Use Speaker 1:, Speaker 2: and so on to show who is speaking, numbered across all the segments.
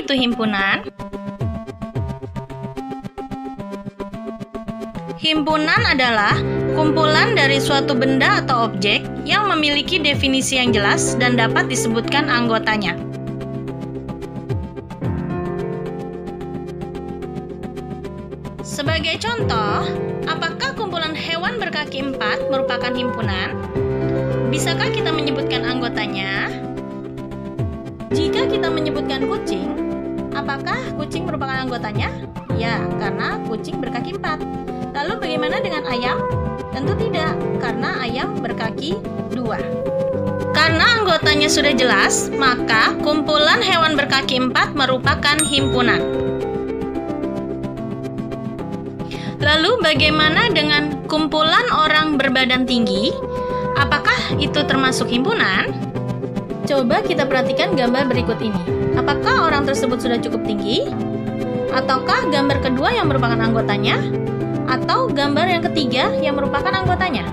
Speaker 1: itu himpunan? Himpunan adalah kumpulan dari suatu benda atau objek yang memiliki definisi yang jelas dan dapat disebutkan anggotanya. Sebagai contoh, apakah kumpulan hewan berkaki 4 merupakan himpunan? Bisakah kita menyebutkan anggotanya? Jika kita menyebutkan kucing, apakah kucing merupakan anggotanya? Ya, karena kucing berkaki 4. Lalu bagaimana dengan ayam? Tentu tidak, karena ayam berkaki 2. Karena anggotanya sudah jelas, maka kumpulan hewan berkaki 4 merupakan himpunan. Lalu bagaimana dengan kumpulan orang berbadan tinggi? Apakah itu termasuk himpunan? Coba kita perhatikan gambar berikut ini. Apakah orang tersebut sudah cukup tinggi? Ataukah gambar kedua yang merupakan anggotanya? Atau gambar yang ketiga yang merupakan anggotanya?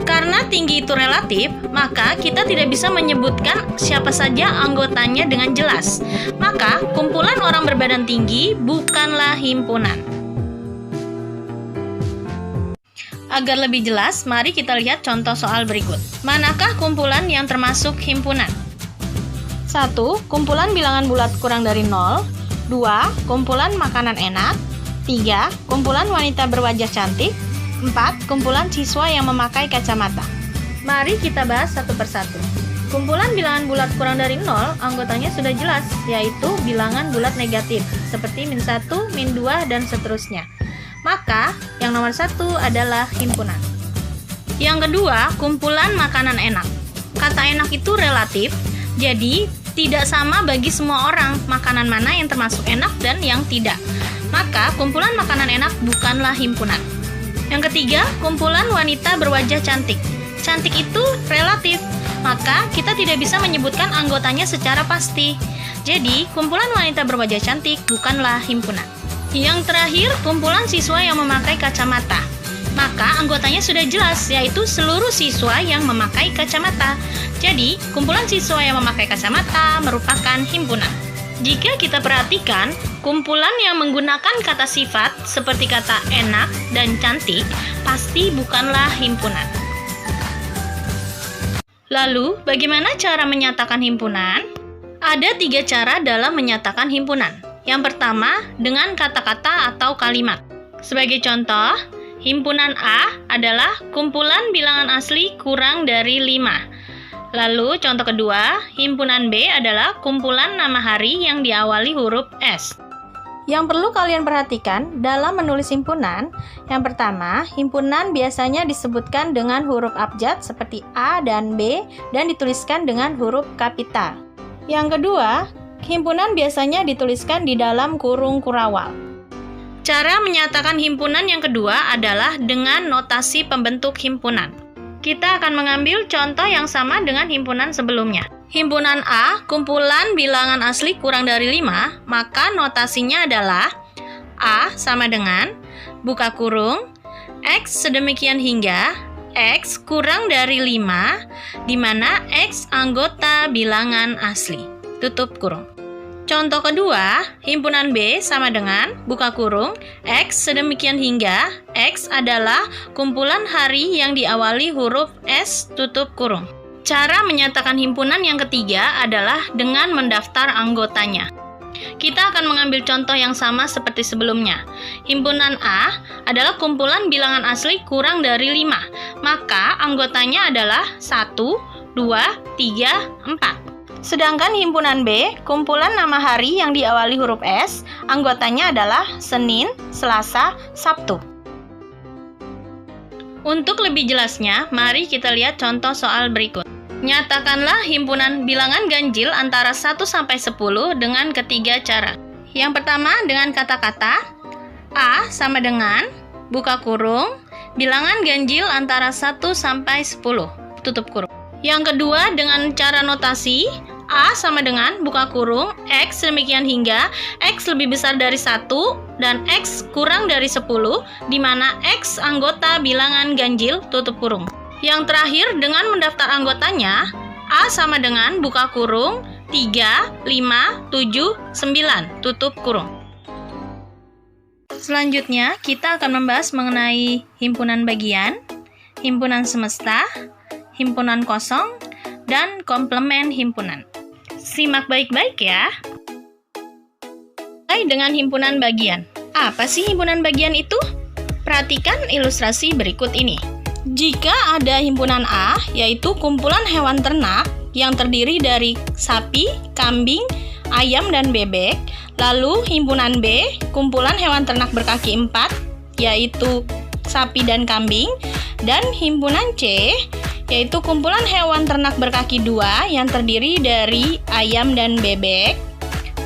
Speaker 1: Karena tinggi itu relatif, maka kita tidak bisa menyebutkan siapa saja anggotanya dengan jelas. Maka kumpulan orang berbadan tinggi bukanlah himpunan. Agar lebih jelas, mari kita lihat contoh soal berikut. Manakah kumpulan yang termasuk himpunan? 1. Kumpulan bilangan bulat kurang dari 0. 2. Kumpulan makanan enak. 3. Kumpulan wanita berwajah cantik. 4. Kumpulan siswa yang memakai kacamata. Mari kita bahas satu persatu. Kumpulan bilangan bulat kurang dari 0, anggotanya sudah jelas, yaitu bilangan bulat negatif, seperti -1, -2, dan seterusnya. Maka, yang nomor 1 adalah himpunan. Yang kedua, kumpulan makanan enak. Kata enak itu relatif, jadi tidak sama bagi semua orang makanan mana yang termasuk enak dan yang tidak. Maka, kumpulan makanan enak bukanlah himpunan. Yang ketiga, kumpulan wanita berwajah cantik. Cantik itu relatif, maka kita tidak bisa menyebutkan anggotanya secara pasti. Jadi, kumpulan wanita berwajah cantik bukanlah himpunan. Yang terakhir, kumpulan siswa yang memakai kacamata. Maka anggotanya sudah jelas, yaitu seluruh siswa yang memakai kacamata. Jadi, kumpulan siswa yang memakai kacamata merupakan himpunan. Jika kita perhatikan, kumpulan yang menggunakan kata sifat seperti kata enak dan cantik pasti bukanlah himpunan. Lalu, bagaimana cara menyatakan himpunan? Ada 3 cara dalam menyatakan himpunan. Yang pertama, dengan kata-kata atau kalimat. Sebagai contoh, himpunan A adalah kumpulan bilangan asli kurang dari 5. Lalu, contoh kedua, himpunan B adalah kumpulan nama hari yang diawali huruf S. Yang perlu kalian perhatikan dalam menulis himpunan, yang pertama, himpunan biasanya disebutkan dengan huruf abjad seperti A dan B dan dituliskan dengan huruf kapital. Yang kedua, himpunan biasanya dituliskan di dalam kurung kurawal. Cara menyatakan himpunan yang kedua adalah dengan notasi pembentuk himpunan. Kita akan mengambil contoh yang sama dengan himpunan sebelumnya. Himpunan A, kumpulan bilangan asli kurang dari 5, maka notasinya adalah A sama dengan buka kurung, X sedemikian hingga X kurang dari 5, di mana X anggota bilangan asli. Tutup kurung. Contoh kedua, himpunan B sama dengan buka kurung, X sedemikian hingga X adalah kumpulan hari yang diawali huruf S tutup kurung. Cara menyatakan himpunan yang ketiga adalah dengan mendaftar anggotanya. Kita akan mengambil contoh yang sama seperti sebelumnya. Himpunan A adalah kumpulan bilangan asli kurang dari 5, maka anggotanya adalah 1, 2, 3, 4. Sedangkan himpunan B, kumpulan nama hari yang diawali huruf S, anggotanya adalah Senin, Selasa, Sabtu. Untuk lebih jelasnya, mari kita lihat contoh soal berikut. Nyatakanlah himpunan bilangan ganjil antara 1 sampai 10 dengan ketiga cara. Yang pertama dengan kata-kata A sama dengan buka kurung, bilangan ganjil antara 1 sampai 10, tutup kurung. Yang kedua dengan cara notasi A sama dengan buka kurung, X demikian hingga X lebih besar dari 1 dan X kurang dari 10, di mana X anggota bilangan ganjil tutup kurung. Yang terakhir dengan mendaftar anggotanya, A sama dengan buka kurung, 3, 5, 7, 9, tutup kurung. Selanjutnya, kita akan membahas mengenai himpunan bagian, himpunan semesta, himpunan kosong, dan komplement himpunan. Simak baik-baik ya. Mulai dengan himpunan bagian. Apa sih himpunan bagian itu? Perhatikan ilustrasi berikut ini. Jika ada himpunan A, yaitu kumpulan hewan ternak yang terdiri dari sapi, kambing, ayam, dan bebek. Lalu himpunan B, kumpulan hewan ternak berkaki 4, yaitu sapi dan kambing. Dan himpunan C, yaitu kumpulan hewan ternak berkaki 2 yang terdiri dari ayam dan bebek.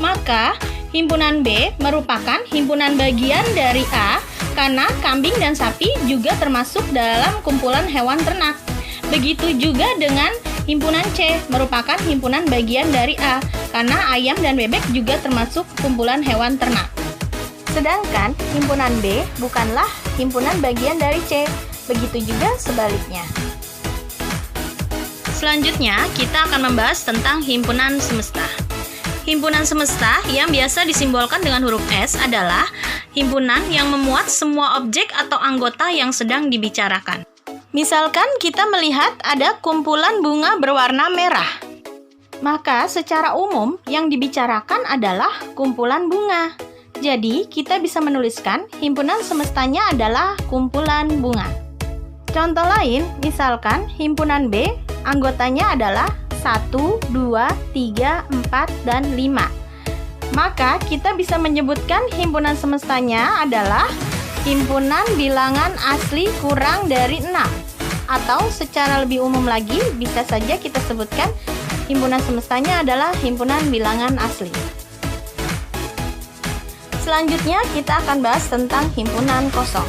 Speaker 1: Maka himpunan B merupakan himpunan bagian dari A karena kambing dan sapi juga termasuk dalam kumpulan hewan ternak. Begitu juga dengan himpunan C merupakan himpunan bagian dari A karena ayam dan bebek juga termasuk kumpulan hewan ternak. Sedangkan himpunan B bukanlah himpunan bagian dari C. Begitu juga sebaliknya. Selanjutnya, kita akan membahas tentang himpunan semesta. Himpunan semesta yang biasa disimbolkan dengan huruf S adalah himpunan yang memuat semua objek atau anggota yang sedang dibicarakan. Misalkan kita melihat ada kumpulan bunga berwarna merah. Maka secara umum yang dibicarakan adalah kumpulan bunga. Jadi kita bisa menuliskan himpunan semestanya adalah kumpulan bunga. Contoh lain, misalkan himpunan B anggotanya adalah 1, 2, 3, 4, dan 5. Maka kita bisa menyebutkan himpunan semestanya adalah himpunan bilangan asli kurang dari 6. Atau secara lebih umum lagi, bisa saja kita sebutkan himpunan semestanya adalah himpunan bilangan asli. Selanjutnya kita akan bahas tentang himpunan kosong.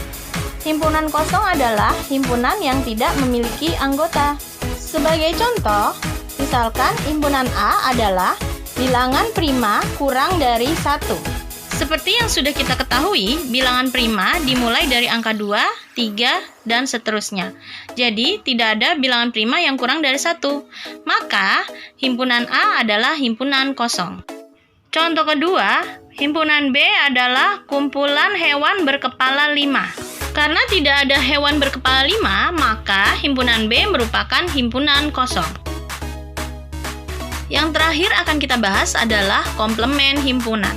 Speaker 1: Himpunan kosong adalah himpunan yang tidak memiliki anggota. Sebagai contoh, misalkan himpunan A adalah bilangan prima kurang dari 1. Seperti yang sudah kita ketahui, bilangan prima dimulai dari angka 2, 3, dan seterusnya. Jadi, tidak ada bilangan prima yang kurang dari 1. Maka, himpunan A adalah himpunan kosong. Contoh kedua, himpunan B adalah kumpulan hewan berkepala 5. Karena tidak ada hewan berkepala 5, maka himpunan B merupakan himpunan kosong. Yang terakhir akan kita bahas adalah komplement himpunan.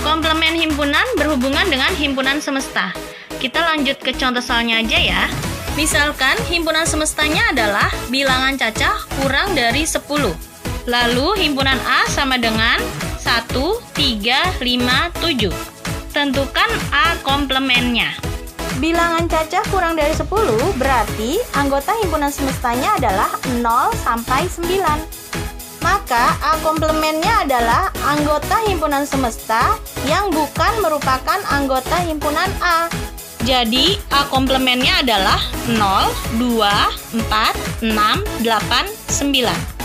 Speaker 1: Komplement himpunan berhubungan dengan himpunan semesta. Kita lanjut ke contoh soalnya aja ya. Misalkan himpunan semestanya adalah bilangan cacah kurang dari 10. Lalu himpunan A sama dengan 1, 3, 5, 7. Tentukan A komplementnya. Bilangan cacah kurang dari 10 berarti anggota himpunan semestanya adalah 0 sampai 9. Maka A komplementnya adalah anggota himpunan semesta yang bukan merupakan anggota himpunan A. Jadi A komplementnya adalah 0, 2, 4, 6, 8, 9.